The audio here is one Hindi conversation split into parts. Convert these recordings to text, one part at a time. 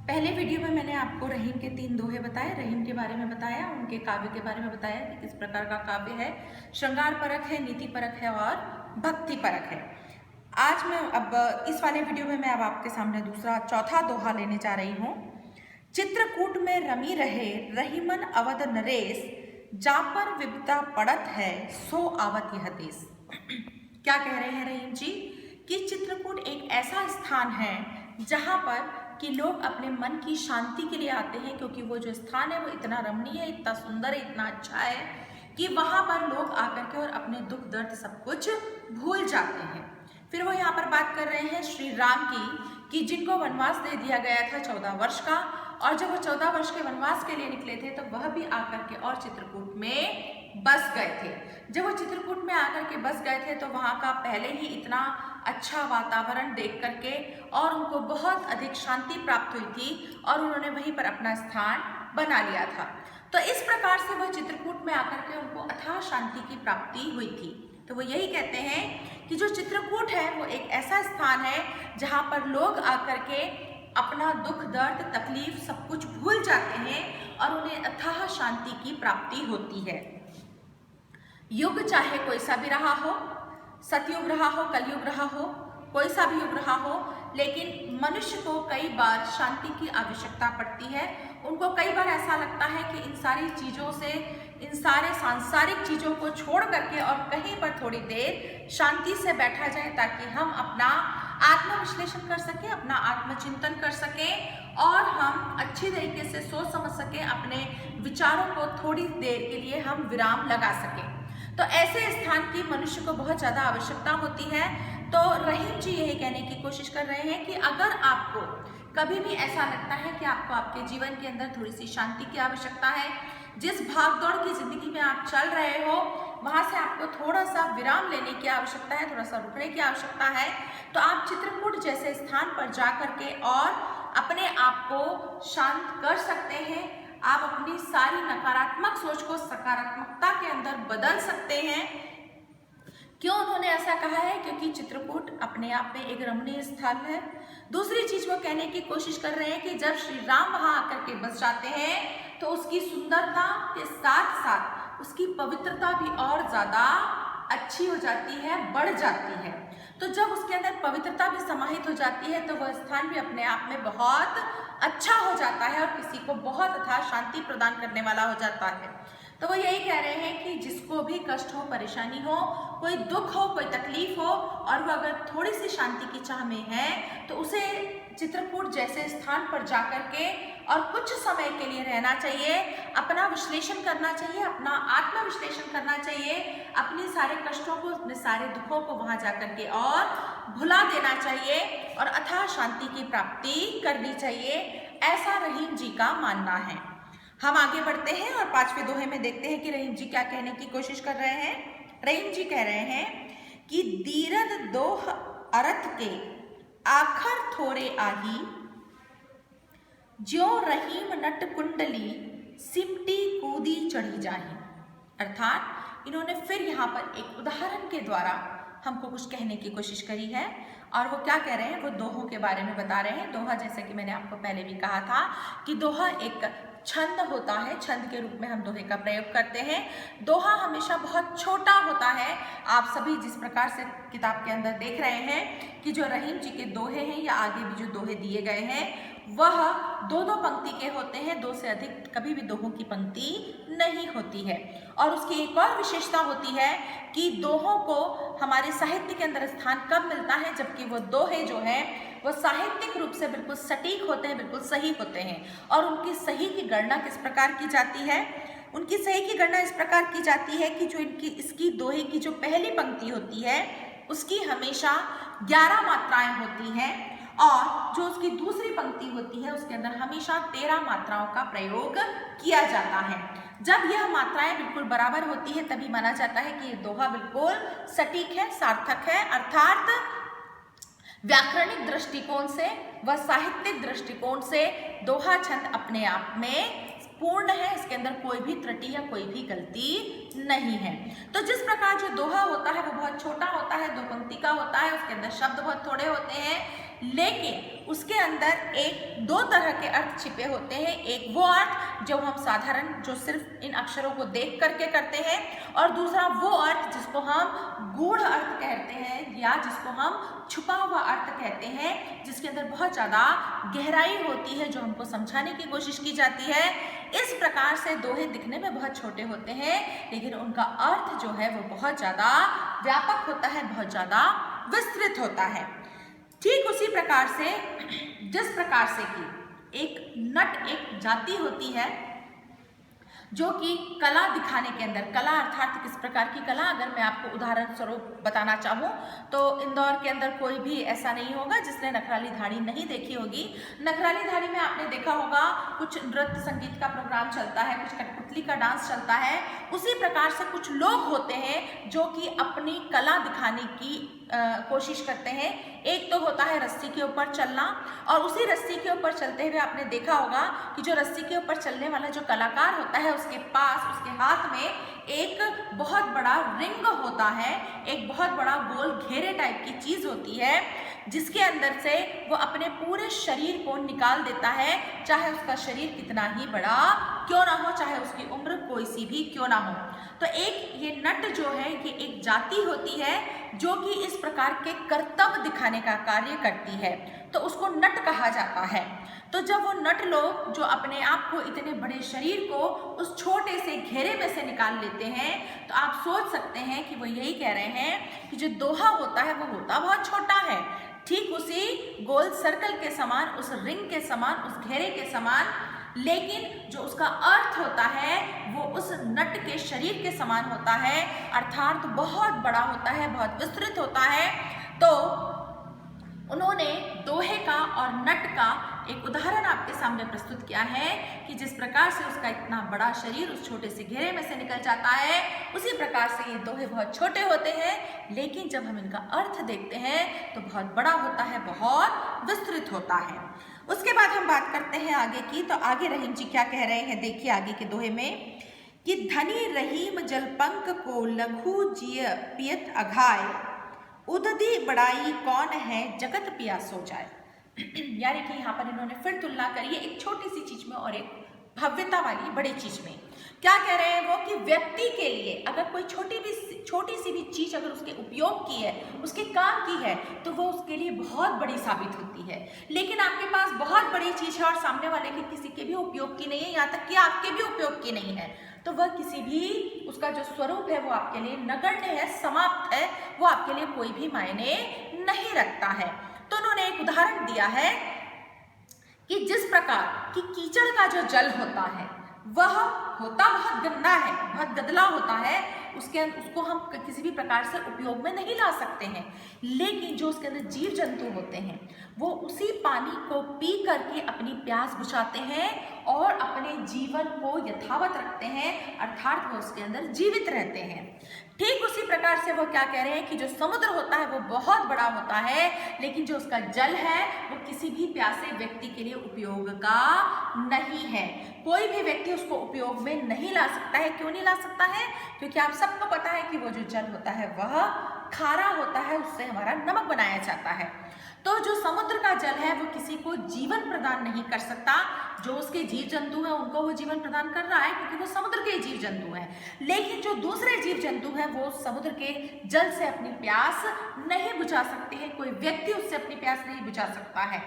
पहले वीडियो में मैंने आपको रहीम के 3 दोहे बताए, रहीम के बारे में बताया, उनके काव्य के बारे में बताया कि किस प्रकार का काव्य है, श्रृंगार परक है, नीति परक है और भक्ति परक है। आज मैं अब इस वाले वीडियो में मैं अब आपके सामने चौथा दोहा लेने जा रही हूँ। चित्रकूट में रमी रहे रहीमन अवध नरेश, जा पर विपदा पड़त है सो आवत यह देश। क्या कह रहे हैं रहीम जी कि चित्रकूट एक ऐसा स्थान है जहाँ पर कि लोग अपने मन की शांति के लिए आते हैं, क्योंकि वो जो स्थान है वो इतना रमणीय है, इतना सुंदर है, इतना अच्छा है कि वहाँ पर लोग आकर के और अपने दुख दर्द सब कुछ भूल जाते हैं। फिर वो यहाँ पर बात कर रहे हैं श्री राम की कि जिनको वनवास दे दिया गया था 14 वर्ष का, और जब वो 14 वर्ष के वनवास के लिए निकले थे तो वह भी आकर के और चित्रकूट में बस गए थे। जब वो चित्रकूट में आकर के बस गए थे तो वहाँ का पहले ही इतना अच्छा वातावरण देख करके और उनको बहुत अधिक शांति प्राप्त हुई थी और उन्होंने वहीं पर अपना स्थान बना लिया था। तो इस प्रकार से वह चित्रकूट में आकर के उनको अथाह शांति की प्राप्ति हुई थी। तो वो यही कहते हैं कि जो चित्रकूट है वो एक ऐसा स्थान है जहाँ पर लोग आकर के अपना दुख दर्द तकलीफ सब कुछ भूल जाते हैं और उन्हें अथाह शांति की प्राप्ति होती है। युग चाहे कोई सा भी रहा हो, सतयुग रहा हो, कलयुग रहा हो, कोई सा भी युग रहा हो, लेकिन मनुष्य को कई बार शांति की आवश्यकता पड़ती है। उनको कई बार ऐसा लगता है कि इन सारी चीज़ों से, इन सारे सांसारिक चीज़ों को छोड़ करके और कहीं पर थोड़ी देर शांति से बैठा जाए ताकि हम अपना आत्मविश्लेषण कर सकें, अपना आत्मचिंतन कर सकें और हम अच्छी तरीके से सोच समझ सकें, अपने विचारों को थोड़ी देर के लिए हम विराम लगा सकें। तो ऐसे स्थान की मनुष्य को बहुत ज़्यादा आवश्यकता होती है। तो रहीम जी यही कहने की कोशिश कर रहे हैं कि अगर आपको कभी भी ऐसा लगता है कि आपको आपके जीवन के अंदर थोड़ी सी शांति की आवश्यकता है, जिस भागदौड़ की जिंदगी में आप चल रहे हो वहाँ से आपको थोड़ा सा विराम लेने की आवश्यकता है, थोड़ा सा रुकने की आवश्यकता है, तो आप चित्रकूट जैसे स्थान पर जा करके और अपने आप को शांत कर सकते हैं। आप अपनी सारी नकारात्मक सोच को सकारात्मकता के अंदर बदल सकते हैं। क्यों उन्होंने ऐसा कहा है? क्योंकि चित्रकूट अपने आप में एक रमणीय स्थल है। दूसरी चीज वो कहने की कोशिश कर रहे हैं कि जब श्री राम वहां आकर के बस जाते हैं तो उसकी सुंदरता के साथ साथ उसकी पवित्रता भी और ज्यादा अच्छी हो जाती है, बढ़ जाती है। तो जब उसके अंदर पवित्रता भी समाहित हो जाती है तो वह स्थान भी अपने आप में बहुत अच्छा हो जाता है और किसी को बहुत अथाह शांति प्रदान करने वाला हो जाता है। तो वो यही कह रहे हैं कि जिसको भी कष्ट हो, परेशानी हो, कोई दुख हो, कोई तकलीफ हो और वो अगर थोड़ी सी शांति की चाह में है तो उसे चित्रकूट जैसे स्थान पर जाकर के और कुछ समय के लिए रहना चाहिए, अपना विश्लेषण करना चाहिए, अपना आत्मविश्लेषण करना चाहिए, अपने सारे कष्टों को, अपने सारे दुखों को वहां जाकर के और भुला देना चाहिए और अथाह शांति की प्राप्ति करनी चाहिए। ऐसा रहीम जी का मानना है। हम आगे बढ़ते हैं और 5वें दोहे में देखते हैं कि रहीम जी क्या कहने की कोशिश कर रहे हैं। रहीम जी कह रहे हैं कि दीरद दोह अरथ के आखर थोरे आही, ज्यो रहीम नट कुंडली सिमटी कूदी चढ़ी जाही। अर्थात इन्होंने फिर यहाँ पर एक उदाहरण के द्वारा हमको कुछ कहने की कोशिश करी है और वो क्या कह रहे हैं, वो दोहों के बारे में बता रहे हैं। दोहा जैसे कि मैंने आपको पहले भी कहा था कि दोहा एक छंद होता है, छंद के रूप में हम दोहे का प्रयोग करते हैं। दोहा हमेशा बहुत छोटा होता है। आप सभी जिस प्रकार से किताब के अंदर देख रहे हैं कि जो रहीम जी के दोहे हैं या आगे भी जो दोहे दिए गए हैं वह 2-2 पंक्ति के होते हैं, 2 से अधिक कभी भी दोहों की पंक्ति नहीं होती है। और उसकी एक और विशेषता होती है कि दोहों को हमारे साहित्य के अंदर स्थान कब मिलता है, जबकि वो दोहे जो है वो साहित्यिक रूप से बिल्कुल सटीक होते हैं, बिल्कुल सही होते हैं। और उनकी सही की गणना किस प्रकार की जाती है? उनकी सही की गणना इस प्रकार की जाती है कि जो इसकी दोहे की जो पहली पंक्ति होती है उसकी हमेशा 11 मात्राएं होती हैं और जो उसकी दूसरी पंक्ति होती है उसके अंदर हमेशा 13 मात्राओं का प्रयोग किया जाता है। जब यह मात्राएं बिल्कुल बराबर होती है तभी माना जाता है कि ये दोहा बिल्कुल सटीक है, सार्थक है। अर्थात व्याकरणिक दृष्टिकोण से व साहित्यिक दृष्टिकोण से दोहा छंद अपने आप में पूर्ण है, इसके अंदर कोई भी त्रुटि या कोई भी गलती नहीं है। तो जिस प्रकार जो दोहा होता है वो बहुत छोटा होता है, 2 पंक्ति का होता है, उसके अंदर शब्द बहुत थोड़े होते हैं, लेकिन उसके अंदर एक दो तरह के अर्थ छिपे होते हैं। एक वो अर्थ जो हम साधारण जो सिर्फ इन अक्षरों को देख करके करते हैं, और दूसरा वो अर्थ जिसको हम गूढ़ अर्थ कहते हैं या जिसको हम छुपा हुआ अर्थ कहते हैं, जिसके अंदर बहुत ज़्यादा गहराई होती है, जो हमको समझाने की कोशिश की जाती है। इस प्रकार से दोहे दिखने में बहुत छोटे होते हैं, लेकिन उनका अर्थ जो है वो बहुत ज़्यादा व्यापक होता है, बहुत ज़्यादा विस्तृत होता है। ठीक उसी प्रकार से जिस प्रकार से कि एक नट एक जाति होती है जो कि कला दिखाने के अंदर, कला अर्थात किस प्रकार की कला, अगर मैं आपको उदाहरण स्वरूप बताना चाहूँ तो इंदौर के अंदर कोई भी ऐसा नहीं होगा जिसने नखराली धाड़ी नहीं देखी होगी। नखराली धाड़ी में आपने देखा होगा कुछ नृत्य संगीत का प्रोग्राम चलता है, कुछ कठपुतली का डांस चलता है। उसी प्रकार से कुछ लोग होते हैं जो कि अपनी कला दिखाने की कोशिश करते हैं। एक तो होता है रस्सी के ऊपर चलना, और उसी रस्सी के ऊपर चलते हुए आपने देखा होगा कि जो रस्सी के ऊपर चलने वाला जो कलाकार होता है उसके पास उसके हाथ में एक बहुत बड़ा रिंग होता है, एक बहुत बड़ा गोल घेरे टाइप की चीज होती है, जिसके अंदर से वो अपने पूरे शरीर को निकाल देता है, चाहे उसका शरीर कितना ही बड़ा क्यों ना हो, चाहे उसकी उम्र कोई सी भी क्यों ना हो। तो एक ये नट जो है ये एक जाति होती है जो कि इस प्रकार के करतब दिखाने का कार्य करती है, तो उसको नट कहा जाता है। तो जब वो नट लोग जो अपने आप को इतने बड़े शरीर को उस छोटे से घेरे में से निकाल लेते हैं, तो आप सोच सकते हैं कि वो यही कह रहे हैं कि जो दोहा होता है वो होता बहुत छोटा है, ठीक उसी गोल सर्कल के समान, उस रिंग के समान, उस घेरे के समान, लेकिन जो उसका अर्थ होता है वो उस नट के शरीर के समान होता है, अर्थात बहुत बड़ा होता है, बहुत विस्तृत होता है। तो उन्होंने दोहे का और नट का एक उदाहरण आपके सामने प्रस्तुत किया है कि जिस प्रकार से उसका इतना बड़ा शरीर उस छोटे से घेरे में से निकल जाता है, उसी प्रकार से ये दोहे बहुत छोटे होते हैं, लेकिन जब हम इनका अर्थ देखते हैं तो बहुत बड़ा होता है, बहुत विस्तृत होता है। उसके बाद हम बात करते हैं आगे की। तो आगे रहीम जी क्या कह रहे हैं, देखिए आगे के दोहे में कि धनी रहीम जलपंक को लघु जिय पियत अघाय, उददी बड़ाई कौन है जगत पिया सो जाए। यानी कि यहाँ पर इन्होंने फिर तुलना करी है एक छोटी सी चीज में और एक भव्यता वाली बड़ी चीज में। क्या कह रहे हैं वो कि व्यक्ति के लिए अगर कोई छोटी सी भी चीज अगर उसके उपयोग की है, उसके काम की है, तो वो उसके लिए बहुत बड़ी साबित होती है। लेकिन आपके पास बहुत बड़ी चीज है और सामने वाले के किसी के भी उपयोग की नहीं है, यहाँ तक कि आपके भी उपयोग की नहीं है, तो वह किसी भी उसका जो स्वरूप है वो आपके लिए नगण्य है, समाप्त है, वो आपके लिए कोई भी मायने नहीं रखता है। तो उन्होंने एक उदाहरण दिया है कि जिस प्रकार कि कीचड़ का जो जल होता है वह होता बहुत गंदा है, बहुत गंदला होता है, उसको हम किसी भी प्रकार से उपयोग में नहीं ला सकते हैं, लेकिन जो उसके अंदर जीव जंतु होते हैं वो उसी पानी को पी करके अपनी प्यास बुझाते हैं और अपने जीवन को यथावत रखते हैं, अर्थात वो उसके अंदर जीवित रहते हैं। ठीक उसी प्रकार से वो क्या कह रहे हैं कि जो समुद्र होता है वो बहुत बड़ा होता है, लेकिन जो उसका जल है वो किसी भी प्यासे व्यक्ति के लिए उपयोग का नहीं है। कोई भी व्यक्ति उसको उपयोग में नहीं ला सकता है। क्यों नहीं ला सकता है? क्योंकि आप सबको पता है कि वो जो जल होता है वह खारा होता है, उससे हमारा नमक बनाया जाता है। तो जो समुद्र का जल है वो किसी को जीवन प्रदान नहीं कर सकता। जो उसके जीव जंतु हैं उनको वो जीवन प्रदान कर रहा है क्योंकि वो समुद्र के जीव जंतु हैं, लेकिन जो दूसरे जीव जंतु हैं वो समुद्र के जल से अपनी प्यास नहीं बुझा सकते हैं, कोई व्यक्ति उससे अपनी प्यास नहीं बुझा सकता है।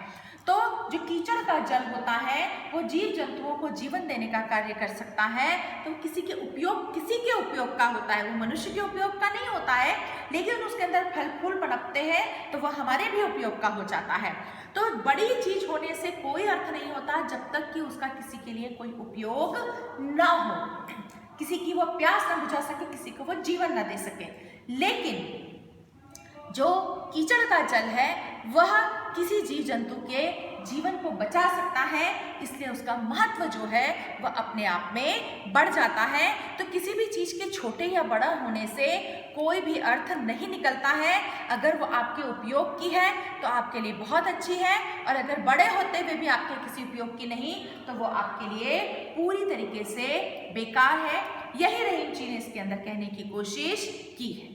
तो जो कीचड़ का जल होता है वो जीव जंतुओं को जीवन देने का कार्य कर सकता है, तो किसी के उपयोग का होता है, वो मनुष्य के उपयोग का नहीं होता है, लेकिन उसके अंदर फल फूल पनपते हैं तो वह हमारे भी उपयोग का हो जाता है। तो बड़ी चीज होने से कोई अर्थ नहीं होता जब तक कि उसका किसी के लिए कोई उपयोग ना हो, किसी की वो प्यास ना बुझा सके, किसी को वो जीवन ना दे सके। लेकिन जो कीचड़ का जल है वह किसी जीव जंतु के जीवन को बचा सकता है, इसलिए उसका महत्व जो है वह अपने आप में बढ़ जाता है। तो किसी भी चीज के छोटे या बड़ा होने से कोई भी अर्थ नहीं निकलता है। अगर वो आपके उपयोग की है तो आपके लिए बहुत अच्छी है, और अगर बड़े होते हुए भी आपके किसी उपयोग की नहीं तो वो आपके लिए पूरी तरीके से बेकार है। यही रहीम जी ने इसके अंदर कहने की कोशिश की है।